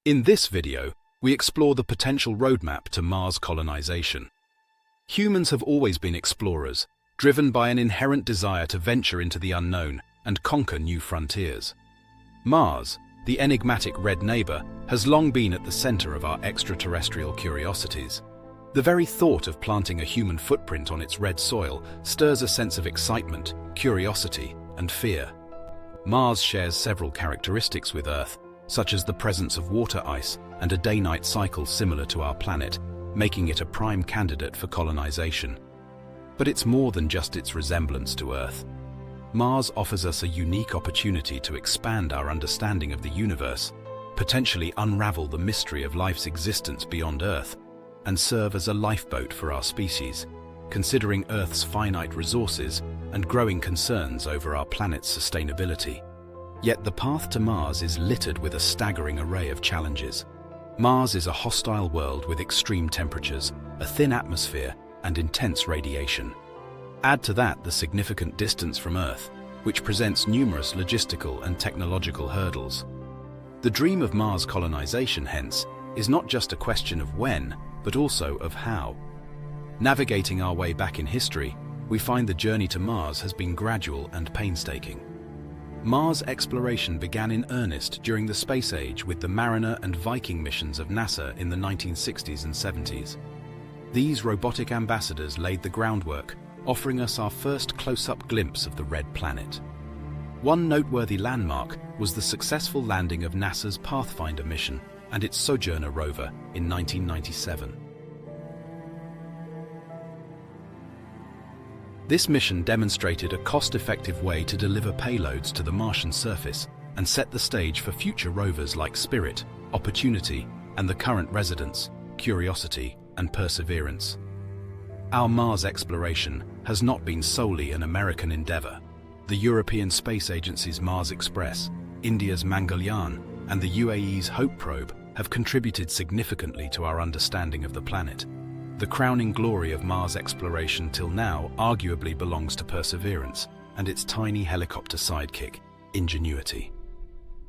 In this video, we explore the potential roadmap to Mars colonization. Humans have always been explorers, driven by an inherent desire to venture into the unknown and conquer new frontiers. Mars, the enigmatic red neighbor, has long been at the center of our extraterrestrial curiosities. The very thought of planting a human footprint on its red soil stirs a sense of excitement, curiosity, and fear. Mars shares several characteristics with Earth, such as the presence of water ice and a day-night cycle similar to our planet, making it a prime candidate for colonization. But it's more than just its resemblance to Earth. Mars offers us a unique opportunity to expand our understanding of the universe, potentially unravel the mystery of life's existence beyond Earth, and serve as a lifeboat for our species, considering Earth's finite resources and growing concerns over our planet's sustainability. Yet the path to Mars is littered with a staggering array of challenges. Mars is a hostile world with extreme temperatures, a thin atmosphere, and intense radiation. Add to that the significant distance from Earth, which presents numerous logistical and technological hurdles. The dream of Mars colonization, hence, is not just a question of when, but also of how. Navigating our way back in history, we find the journey to Mars has been gradual and painstaking. Mars exploration began in earnest during the space age with the Mariner and Viking missions of NASA in the 1960s and 70s. These robotic ambassadors laid the groundwork, offering us our first close-up glimpse of the red planet. One noteworthy landmark was the successful landing of NASA's Pathfinder mission and its Sojourner rover in 1997. This mission demonstrated a cost-effective way to deliver payloads to the Martian surface and set the stage for future rovers like Spirit, Opportunity, and the current residents, Curiosity and Perseverance. Our Mars exploration has not been solely an American endeavor. The European Space Agency's Mars Express, India's Mangalyaan, and the UAE's Hope probe have contributed significantly to our understanding of the planet. The crowning glory of Mars exploration till now arguably belongs to Perseverance and its tiny helicopter sidekick, Ingenuity.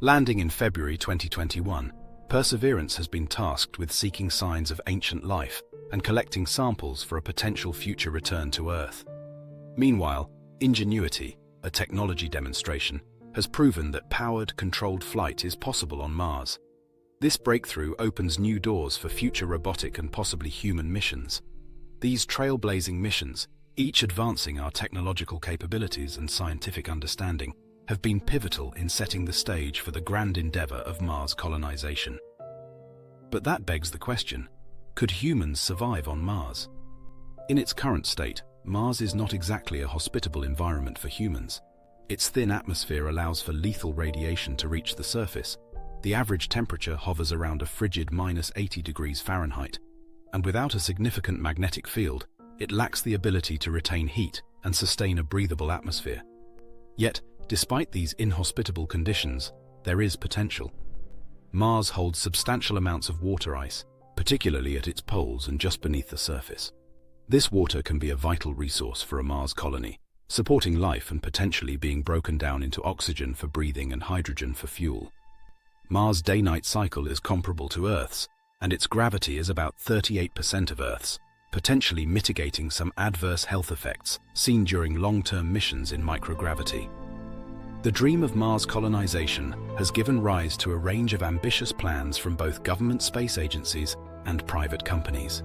Landing in February 2021, Perseverance has been tasked with seeking signs of ancient life and collecting samples for a potential future return to Earth. Meanwhile, Ingenuity, a technology demonstration, has proven that powered, controlled flight is possible on Mars. This breakthrough opens new doors for future robotic and possibly human missions. These trailblazing missions, each advancing our technological capabilities and scientific understanding, have been pivotal in setting the stage for the grand endeavor of Mars colonization. But that begs the question, could humans survive on Mars? In its current state, Mars is not exactly a hospitable environment for humans. Its thin atmosphere allows for lethal radiation to reach the surface. The average temperature hovers around a frigid -80 degrees Fahrenheit, and without a significant magnetic field, it lacks the ability to retain heat and sustain a breathable atmosphere. Yet, despite these inhospitable conditions, there is potential. Mars holds substantial amounts of water ice, particularly at its poles and just beneath the surface. This water can be a vital resource for a Mars colony, supporting life and potentially being broken down into oxygen for breathing and hydrogen for fuel. Mars' day-night cycle is comparable to Earth's, and its gravity is about 38% of Earth's, potentially mitigating some adverse health effects seen during long-term missions in microgravity. The dream of Mars colonization has given rise to a range of ambitious plans from both government space agencies and private companies.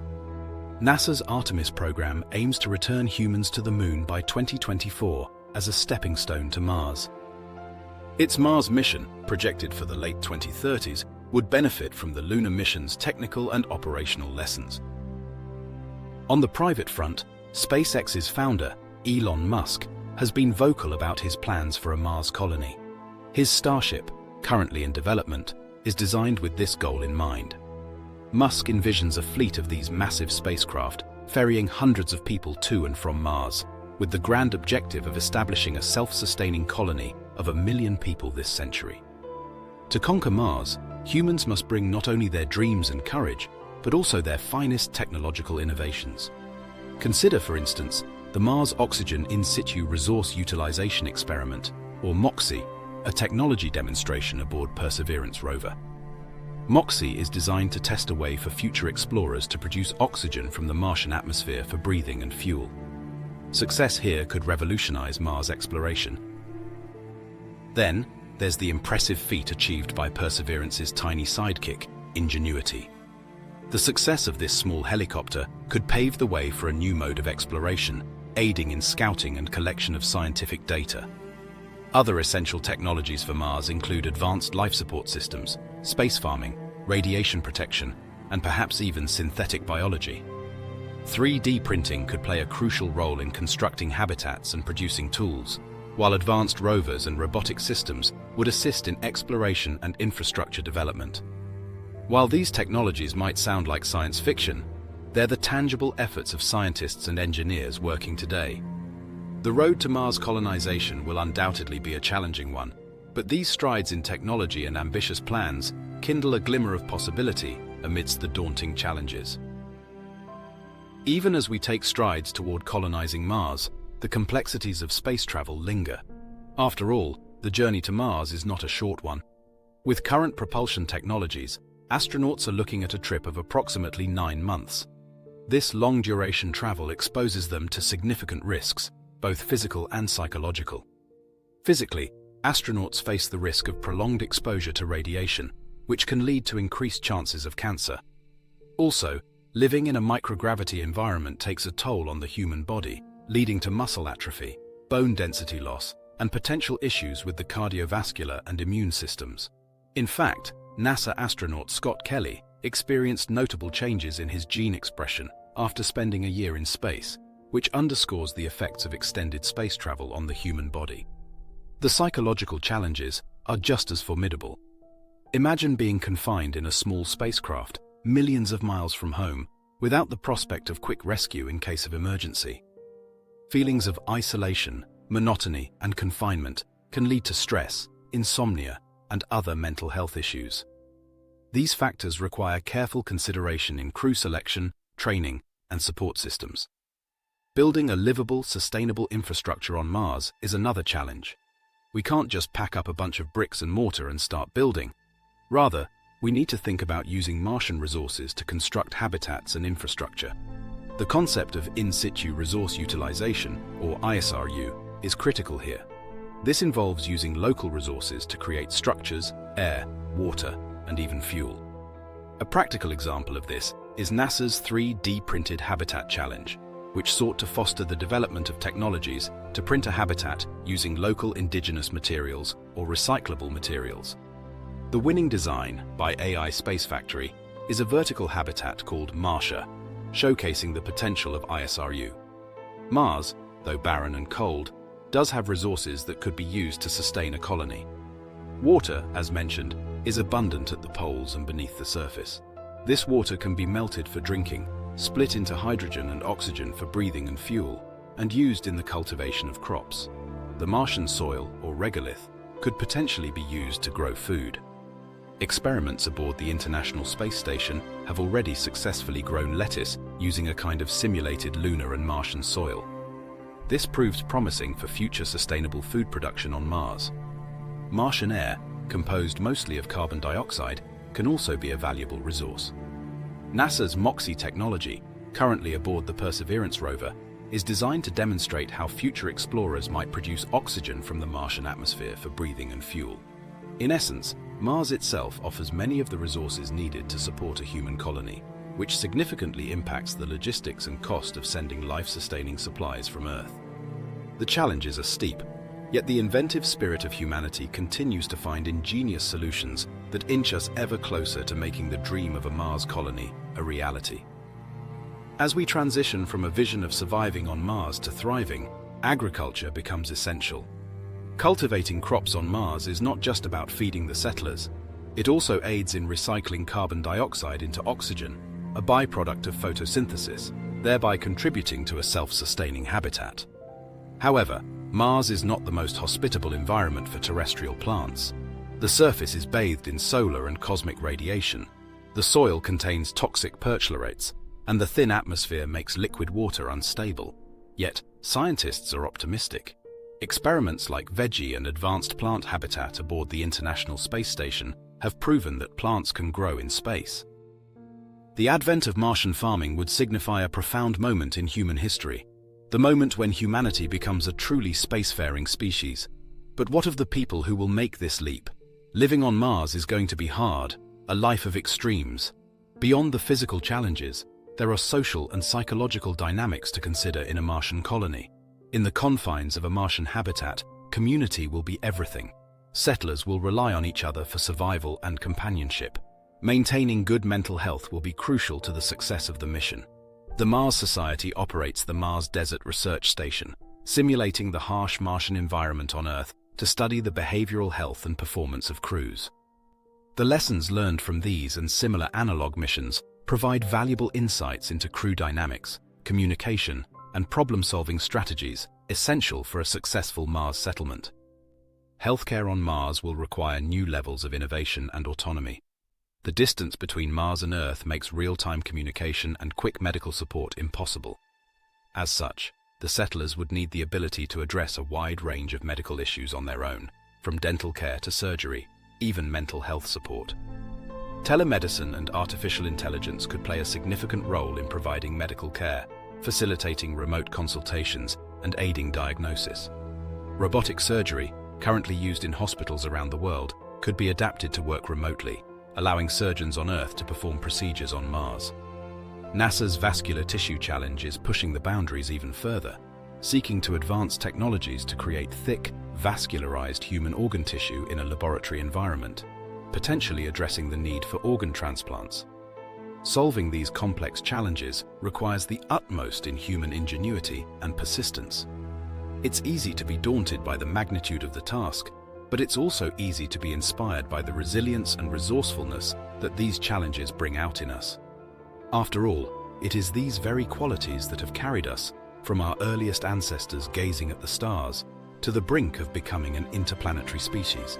NASA's Artemis program aims to return humans to the Moon by 2024 as a stepping stone to Mars. Its Mars mission, projected for the late 2030s, would benefit from the lunar mission's technical and operational lessons. On the private front, SpaceX's founder, Elon Musk, has been vocal about his plans for a Mars colony. His Starship, currently in development, is designed with this goal in mind. Musk envisions a fleet of these massive spacecraft, ferrying hundreds of people to and from Mars, with the grand objective of establishing a self-sustaining colony of 1 million people this century. To conquer Mars, humans must bring not only their dreams and courage, but also their finest technological innovations. Consider, for instance, the Mars Oxygen In Situ Resource Utilization Experiment, or MOXIE, a technology demonstration aboard Perseverance rover. MOXIE is designed to test a way for future explorers to produce oxygen from the Martian atmosphere for breathing and fuel. Success here could revolutionize Mars exploration. Then, there's the impressive feat achieved by Perseverance's tiny sidekick, Ingenuity. The success of this small helicopter could pave the way for a new mode of exploration, aiding in scouting and collection of scientific data. Other essential technologies for Mars include advanced life support systems, space farming, radiation protection, and perhaps even synthetic biology. 3D printing could play a crucial role in constructing habitats and producing tools, while advanced rovers and robotic systems would assist in exploration and infrastructure development. While these technologies might sound like science fiction, they're the tangible efforts of scientists and engineers working today. The road to Mars colonization will undoubtedly be a challenging one, but these strides in technology and ambitious plans kindle a glimmer of possibility amidst the daunting challenges. Even as we take strides toward colonizing Mars, the complexities of space travel linger. After all, the journey to Mars is not a short one. With current propulsion technologies, astronauts are looking at a trip of approximately 9 months. This long-duration travel exposes them to significant risks, both physical and psychological. Physically, astronauts face the risk of prolonged exposure to radiation, which can lead to increased chances of cancer. Also, living in a microgravity environment takes a toll on the human body, leading to muscle atrophy, bone density loss, and potential issues with the cardiovascular and immune systems. In fact, NASA astronaut Scott Kelly experienced notable changes in his gene expression after spending a year in space, which underscores the effects of extended space travel on the human body. The psychological challenges are just as formidable. Imagine being confined in a small spacecraft, millions of miles from home, without the prospect of quick rescue in case of emergency. Feelings of isolation, monotony, and confinement can lead to stress, insomnia, and other mental health issues. These factors require careful consideration in crew selection, training, and support systems. Building a livable, sustainable infrastructure on Mars is another challenge. We can't just pack up a bunch of bricks and mortar and start building. Rather, we need to think about using Martian resources to construct habitats and infrastructure. The concept of in situ resource utilization, or ISRU, is critical here. This involves using local resources to create structures, air, water, and even fuel. A practical example of this is NASA's 3D printed habitat challenge, which sought to foster the development of technologies to print a habitat using local indigenous materials or recyclable materials. The winning design by AI Space Factory is a vertical habitat called Martian, showcasing the potential of ISRU. Mars, though barren and cold, does have resources that could be used to sustain a colony. Water, as mentioned, is abundant at the poles and beneath the surface. This water can be melted for drinking, split into hydrogen and oxygen for breathing and fuel, and used in the cultivation of crops. The Martian soil, or regolith, could potentially be used to grow food. Experiments aboard the International Space Station have already successfully grown lettuce using a kind of simulated lunar and Martian soil. This proves promising for future sustainable food production on Mars. Martian air, composed mostly of carbon dioxide, can also be a valuable resource. NASA's MOXIE technology, currently aboard the Perseverance rover, is designed to demonstrate how future explorers might produce oxygen from the Martian atmosphere for breathing and fuel. In essence, Mars itself offers many of the resources needed to support a human colony, which significantly impacts the logistics and cost of sending life-sustaining supplies from Earth. The challenges are steep, yet the inventive spirit of humanity continues to find ingenious solutions that inch us ever closer to making the dream of a Mars colony a reality. As we transition from a vision of surviving on Mars to thriving, agriculture becomes essential. Cultivating crops on Mars is not just about feeding the settlers. It also aids in recycling carbon dioxide into oxygen, a byproduct of photosynthesis, thereby contributing to a self-sustaining habitat. However, Mars is not the most hospitable environment for terrestrial plants. The surface is bathed in solar and cosmic radiation. The soil contains toxic perchlorates, and the thin atmosphere makes liquid water unstable. Yet, scientists are optimistic. Experiments like veggie and advanced plant habitat aboard the International Space Station have proven that plants can grow in space. The advent of Martian farming would signify a profound moment in human history, the moment when humanity becomes a truly spacefaring species. But what of the people who will make this leap? Living on Mars is going to be hard, a life of extremes. Beyond the physical challenges, there are social and psychological dynamics to consider in a Martian colony. In the confines of a Martian habitat, community will be everything. Settlers will rely on each other for survival and companionship. Maintaining good mental health will be crucial to the success of the mission. The Mars Society operates the Mars Desert Research Station, simulating the harsh Martian environment on Earth to study the behavioral health and performance of crews. The lessons learned from these and similar analog missions provide valuable insights into crew dynamics, communication, and problem-solving strategies essential for a successful Mars settlement. Healthcare on Mars will require new levels of innovation and autonomy. The distance between Mars and Earth makes real-time communication and quick medical support impossible. As such, the settlers would need the ability to address a wide range of medical issues on their own, from dental care to surgery, even mental health support. Telemedicine and artificial intelligence could play a significant role in providing medical care, facilitating remote consultations and aiding diagnosis. Robotic surgery, currently used in hospitals around the world, could be adapted to work remotely, allowing surgeons on Earth to perform procedures on Mars. NASA's Vascular Tissue Challenge is pushing the boundaries even further, seeking to advance technologies to create thick, vascularized human organ tissue in a laboratory environment, potentially addressing the need for organ transplants. Solving these complex challenges requires the utmost in human ingenuity and persistence. It's easy to be daunted by the magnitude of the task, but it's also easy to be inspired by the resilience and resourcefulness that these challenges bring out in us. After all, it is these very qualities that have carried us, from our earliest ancestors gazing at the stars, to the brink of becoming an interplanetary species.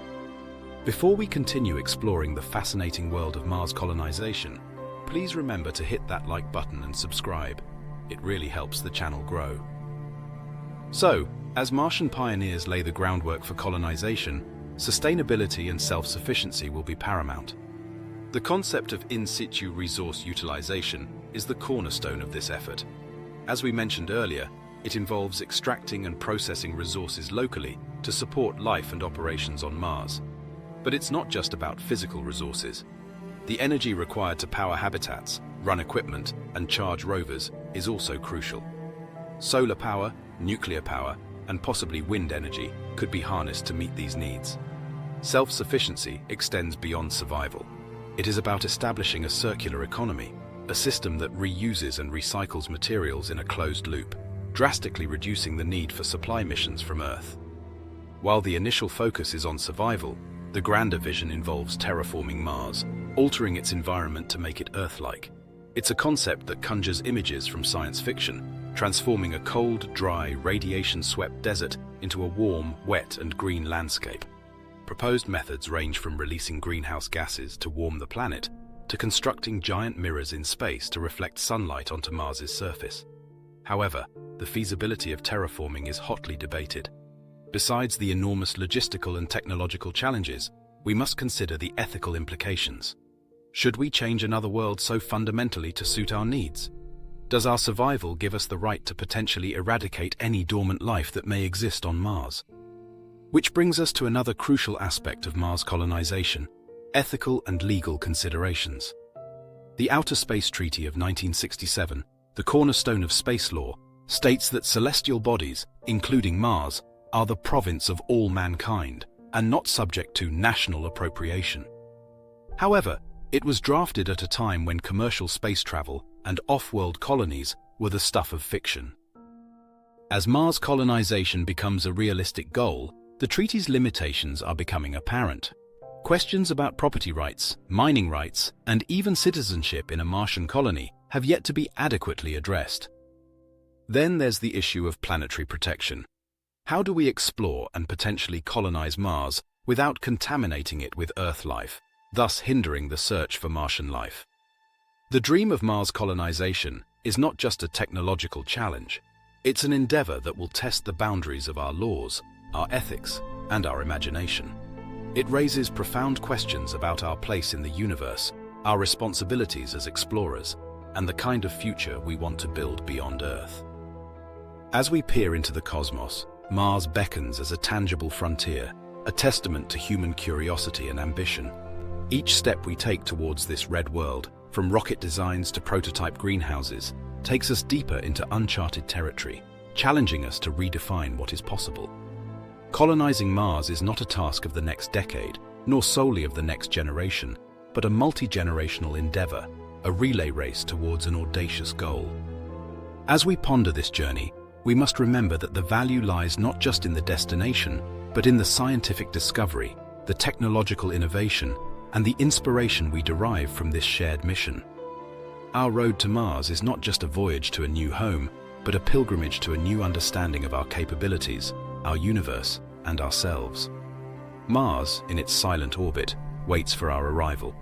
Before we continue exploring the fascinating world of Mars colonization, please remember to hit that like button and subscribe. It really helps the channel grow. So, as Martian pioneers lay the groundwork for colonization, sustainability and self-sufficiency will be paramount. The concept of in situ resource utilization is the cornerstone of this effort. As we mentioned earlier, it involves extracting and processing resources locally to support life and operations on Mars. But it's not just about physical resources. The energy required to power habitats, run equipment, and charge rovers is also crucial. Solar power, nuclear power, and possibly wind energy could be harnessed to meet these needs. Self-sufficiency extends beyond survival. It is about establishing a circular economy, a system that reuses and recycles materials in a closed loop, drastically reducing the need for supply missions from Earth. While the initial focus is on survival, the grander vision involves terraforming Mars, altering its environment to make it Earth-like. It's a concept that conjures images from science fiction, transforming a cold, dry, radiation-swept desert into a warm, wet, and green landscape. Proposed methods range from releasing greenhouse gases to warm the planet, to constructing giant mirrors in space to reflect sunlight onto Mars's surface. However, the feasibility of terraforming is hotly debated. Besides the enormous logistical and technological challenges, we must consider the ethical implications. Should we change another world so fundamentally to suit our needs? Does our survival give us the right to potentially eradicate any dormant life that may exist on Mars? Which brings us to another crucial aspect of Mars colonization: ethical and legal considerations. The Outer Space Treaty of 1967, the cornerstone of space law, states that celestial bodies, including Mars, are the province of all mankind and not subject to national appropriation. However, it was drafted at a time when commercial space travel and off-world colonies were the stuff of fiction. As Mars colonization becomes a realistic goal, the treaty's limitations are becoming apparent. Questions about property rights, mining rights, and even citizenship in a Martian colony have yet to be adequately addressed. Then there's the issue of planetary protection. How do we explore and potentially colonize Mars without contaminating it with Earth life, thus hindering the search for Martian life? The dream of Mars colonization is not just a technological challenge. It's an endeavor that will test the boundaries of our laws, our ethics, and our imagination. It raises profound questions about our place in the universe, our responsibilities as explorers, and the kind of future we want to build beyond Earth. As we peer into the cosmos, Mars beckons as a tangible frontier, a testament to human curiosity and ambition. Each step we take towards this red world, from rocket designs to prototype greenhouses, takes us deeper into uncharted territory, challenging us to redefine what is possible. Colonizing Mars is not a task of the next decade, nor solely of the next generation, but a multi-generational endeavor, a relay race towards an audacious goal. As we ponder this journey, we must remember that the value lies not just in the destination, but in the scientific discovery, the technological innovation, and the inspiration we derive from this shared mission. Our road to Mars is not just a voyage to a new home, but a pilgrimage to a new understanding of our capabilities, our universe, and ourselves. Mars, in its silent orbit, waits for our arrival.